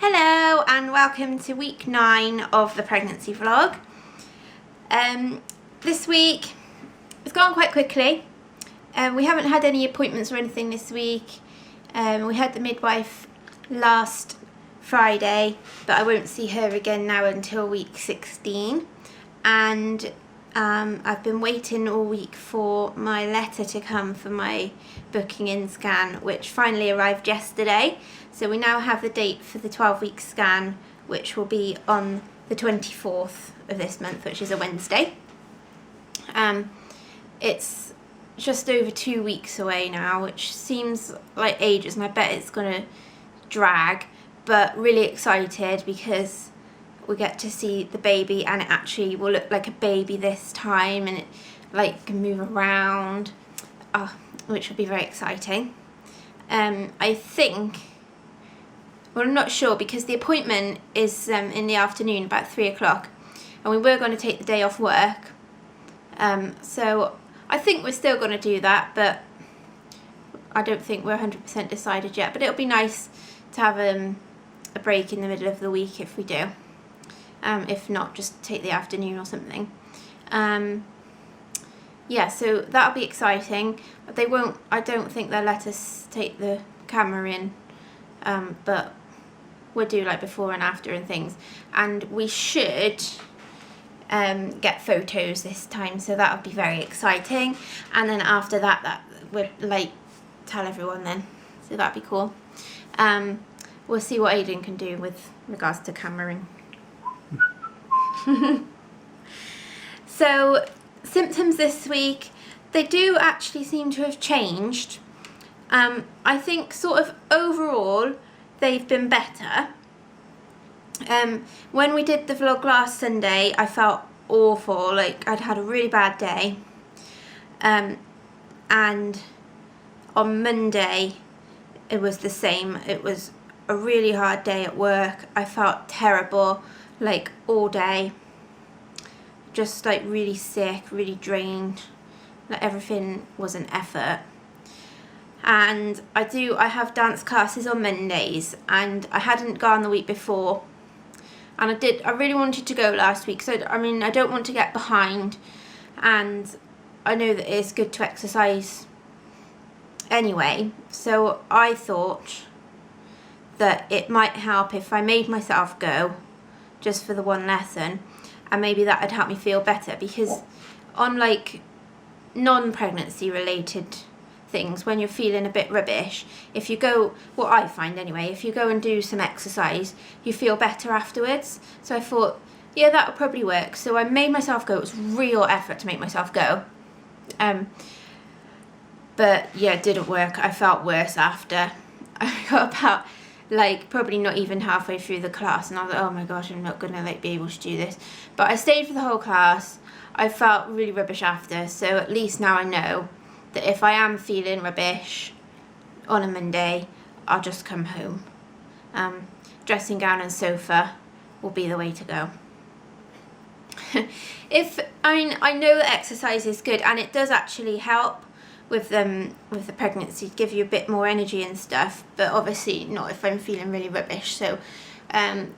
Hello and welcome to week 9 of the pregnancy vlog. This week it's gone quite quickly. We haven't had any appointments or anything this week. We had the midwife last Friday, but I won't see her again now until week 16. And I've been waiting all week for my letter to come for my booking in scan, which finally arrived yesterday. So we now have the date for the 12-week scan, which will be on the 24th of this month, which is a Wednesday. It's just over 2 weeks away now, which seems like ages, and I bet it's going to drag, but really excited because we get to see the baby and it actually will look like a baby this time, and it like can move around, which will be very exciting. I think, well, I'm not sure because the appointment is in the afternoon, about 3 o'clock, and we were going to take the day off work. So I think we're still going to do that, but I don't think we're 100% decided yet. But it'll be nice to have a break in the middle of the week if we do. If not, just take the afternoon or something. Yeah, so that'll be exciting. But they won't, I don't think they'll let us take the camera in, but we'll do like before and after and things. And we should get photos this time, so that'll be very exciting. And then after that we'll like tell everyone then, so that'll be cool. We'll see what Aiden can do with regards to cameraing. So symptoms this week, they do actually seem to have changed. I think sort of overall they've been better. When we did the vlog last Sunday, I felt awful, like I'd had a really bad day. And on Monday it was the same. It was a really hard day at work. I felt terrible, like all day. Just like really sick, really drained. Like everything was an effort. And I have dance classes on Mondays, and I hadn't gone the week before. And I really wanted to go last week, so I mean, I don't want to get behind, and I know that it's good to exercise anyway, so I thought that it might help if I made myself go just for the one lesson, and maybe that would help me feel better, because on like non-pregnancy related things, when you're feeling a bit rubbish, if you go, what I find anyway, if you go and do some exercise, you feel better afterwards. So I thought, yeah, that would probably work. So I made myself go. It was real effort to make myself go. But yeah, it didn't work. I felt worse after. I got about like probably not even halfway through the class, and I was like, oh my gosh, I'm not gonna like be able to do this. But I stayed for the whole class. I felt really rubbish after, so at least now I know that if I am feeling rubbish on a Monday, I'll just come home. Dressing gown and sofa will be the way to go. I know that exercise is good, and it does actually help with the pregnancy, give you a bit more energy and stuff, but obviously not if I'm feeling really rubbish. So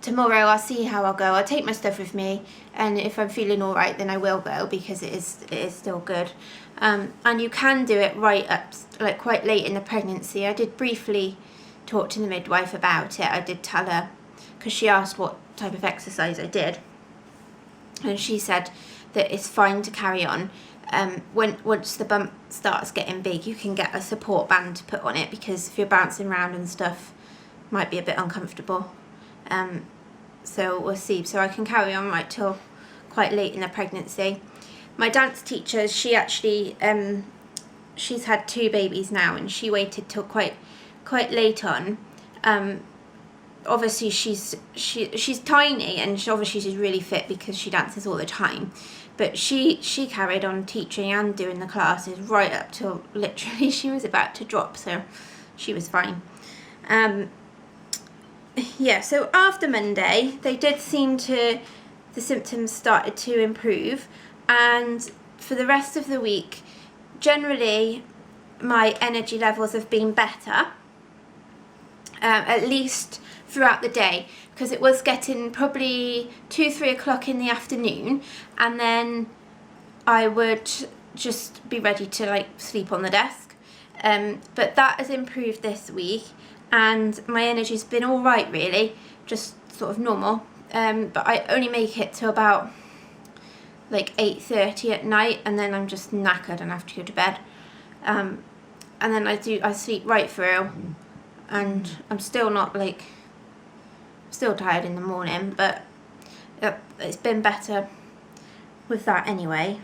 tomorrow I'll see how I'll go. I'll take my stuff with me, and if I'm feeling all right, then I will go, because it is still good. And you can do it right up, like quite late in the pregnancy. I did briefly talk to the midwife about it. I did tell her, because she asked what type of exercise I did, and she said that it's fine to carry on. Once the bump starts getting big, you can get a support band to put on it, because if you're bouncing around and stuff, it might be a bit uncomfortable. So we'll see. So I can carry on right till quite late in the pregnancy. My dance teacher, she actually she's had 2 babies now, and she waited till quite late on. Obviously she's tiny, and obviously she's really fit because she dances all the time. But she carried on teaching and doing the classes right up till literally she was about to drop, so she was fine. Yeah, so after Monday, they did seem to, the symptoms started to improve, and for the rest of the week, generally my energy levels have been better, at least throughout the day, because it was getting probably 2-3 o'clock in the afternoon, and then I would just be ready to like sleep on the desk. But that has improved this week, and my energy's been all right, really, just sort of normal. But I only make it to about like 8:30 at night, and then I'm just knackered and have to go to bed. And then I sleep right through, and I'm still not like, still tired in the morning, but it's been better with that anyway.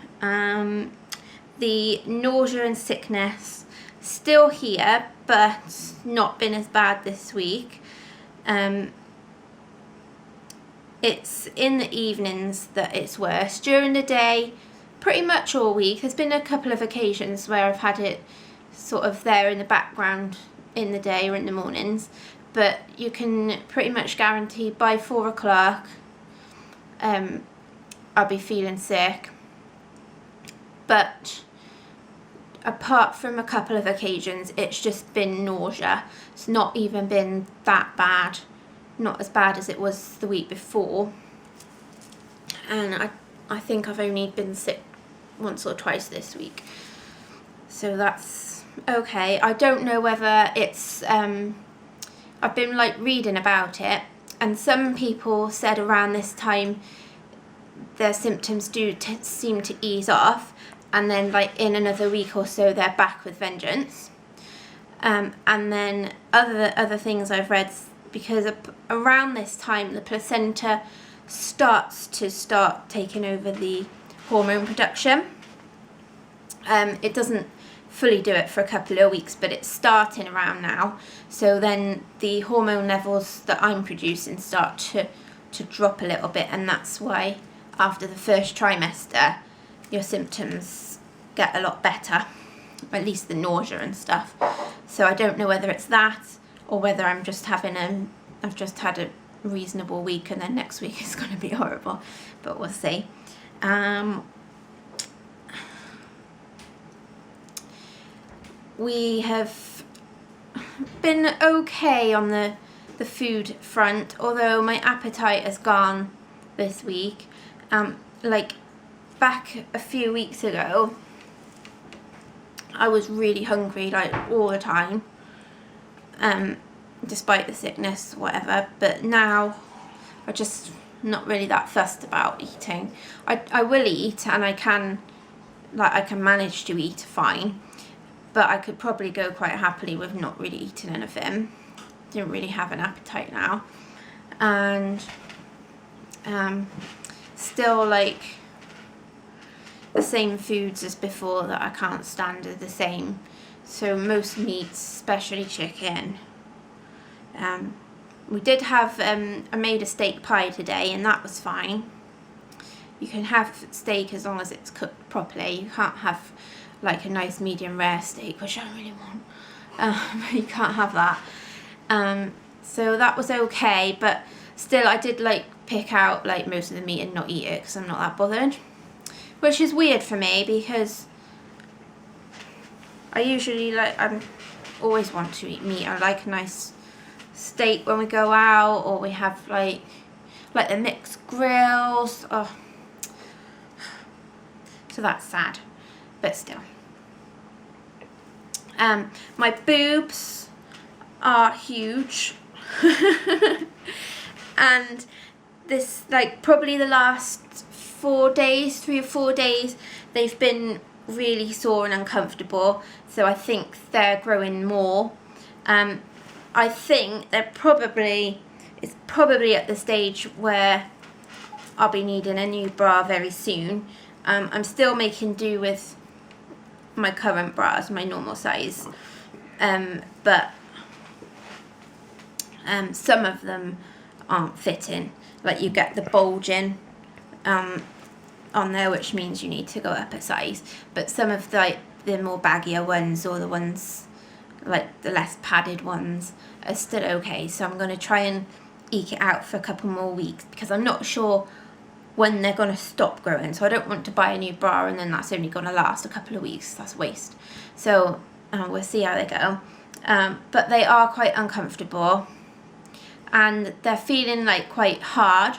The nausea and sickness still here, but not been as bad this week. It's in the evenings that it's worse. During the day, pretty much all week. There's been a couple of occasions where I've had it sort of there in the background in the day or in the mornings, but you can pretty much guarantee by 4 o'clock I'll be feeling sick. But apart from a couple of occasions, it's just been nausea. It's not even been that bad. Not as bad as it was the week before. And I think I've only been sick once or twice this week. So that's okay. I don't know whether it's, I've been like reading about it, and some people said around this time their symptoms do seem to ease off, and then like in another week or so they're back with vengeance. And then other things I've read, because around this time the placenta starts taking over the hormone production. It doesn't fully do it for a couple of weeks, but it's starting around now. So then the hormone levels that I'm producing start to drop a little bit, and that's why after the first trimester your symptoms get a lot better, at least the nausea and stuff. So I don't know whether it's that, or whether I'm just I've just had a reasonable week and then next week is going to be horrible, but we'll see. We have been okay on the food front, although my appetite has gone this week. Like back a few weeks ago, I was really hungry like all the time, despite the sickness, whatever. But now I'm just not really that fussed about eating. I will eat, and I can manage to eat fine, but I could probably go quite happily with not really eating anything. Don't really have an appetite now, and still like the same foods as before that I can't stand are the same. So most meats, especially chicken. We did have, I made a steak pie today, and that was fine. You can have steak as long as it's cooked properly. You can't have like a nice medium rare steak, which I really want. You can't have that. So that was okay, but still I did like pick out like most of the meat and not eat it because I'm not that bothered. Which is weird for me, because I usually always want to eat meat. I like a nice steak when we go out, or we have like the mixed grills. Oh. So that's sad, but still. My boobs are huge. And this, like, probably the last 3 or 4 days, they've been really sore and uncomfortable. So I think they're growing more. I think it's probably at the stage where I'll be needing a new bra very soon. I'm still making do with my current bras, my normal size, but some of them aren't fitting. Like, you get the bulging on there, which means you need to go up a size, but some of the more baggier ones, or the ones like the less padded ones, are still okay. So I'm going to try and eke it out for a couple more weeks, because I'm not sure when they're going to stop growing. So I don't want to buy a new bra and then that's only going to last a couple of weeks. That's waste. So we'll see how they go. But they are quite uncomfortable, and they're feeling like quite hard.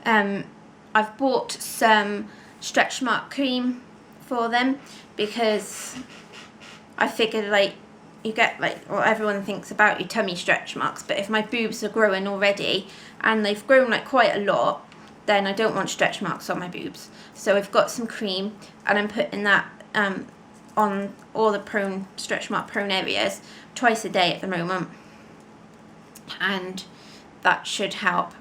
I've bought some stretch mark cream for them because I figured like you get like what everyone thinks about your tummy stretch marks, but if my boobs are growing already and they've grown like quite a lot, then I don't want stretch marks on my boobs. So I've got some cream and I'm putting that on all the stretch mark prone areas twice a day at the moment, and that should help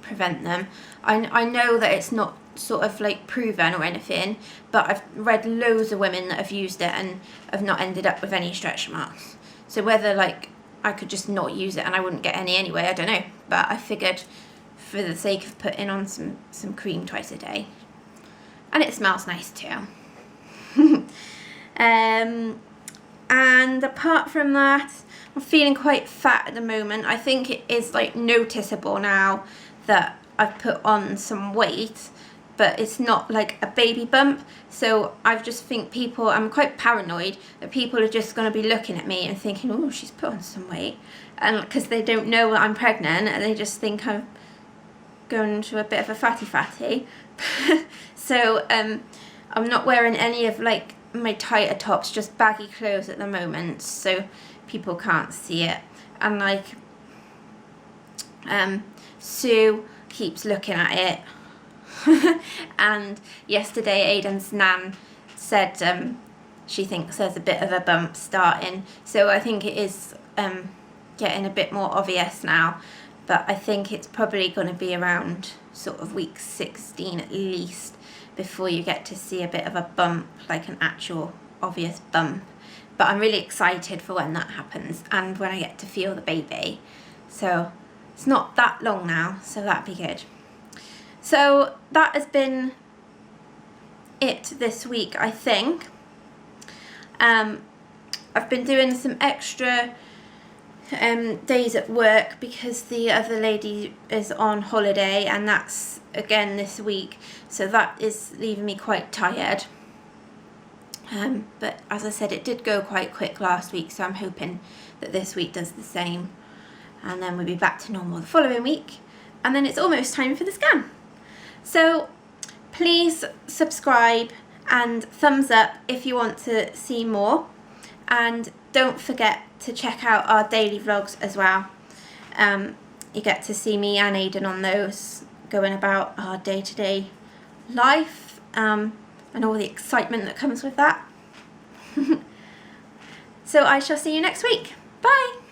prevent them. I know that it's not sort of like proven or anything, but I've read loads of women that have used it and have not ended up with any stretch marks. So whether like I could just not use it and I wouldn't get any anyway, I don't know, but I figured for the sake of putting on some cream twice a day, and it smells nice too. And apart from that, I'm feeling quite fat at the moment. I think it is like noticeable now that I've put on some weight, but it's not like a baby bump. So I just think I'm quite paranoid that people are just going to be looking at me and thinking, oh, she's put on some weight, and because they don't know that I'm pregnant and they just think I'm going into a bit of a fatty. So I'm not wearing any of like my tighter tops, just baggy clothes at the moment, so people can't see it. And like Sue keeps looking at it and yesterday Aiden's nan said she thinks there's a bit of a bump starting, so I think it is getting a bit more obvious now, but I think it's probably going to be around sort of week 16 at least before you get to see a bit of a bump, like an actual obvious bump. But I'm really excited for when that happens and when I get to feel the baby. So it's not that long now, so that'd be good. So that has been it this week, I think. I've been doing some extra days at work because the other lady is on holiday, and that's again this week, so that is leaving me quite tired. But as I said, it did go quite quick last week, so I'm hoping that this week does the same, and then we'll be back to normal the following week, and then it's almost time for the scan. So please subscribe and thumbs up if you want to see more, and don't forget to check out our daily vlogs as well. You get to see me and Aiden on those, going about our day-to-day life and all the excitement that comes with that. So I shall see you next week. Bye!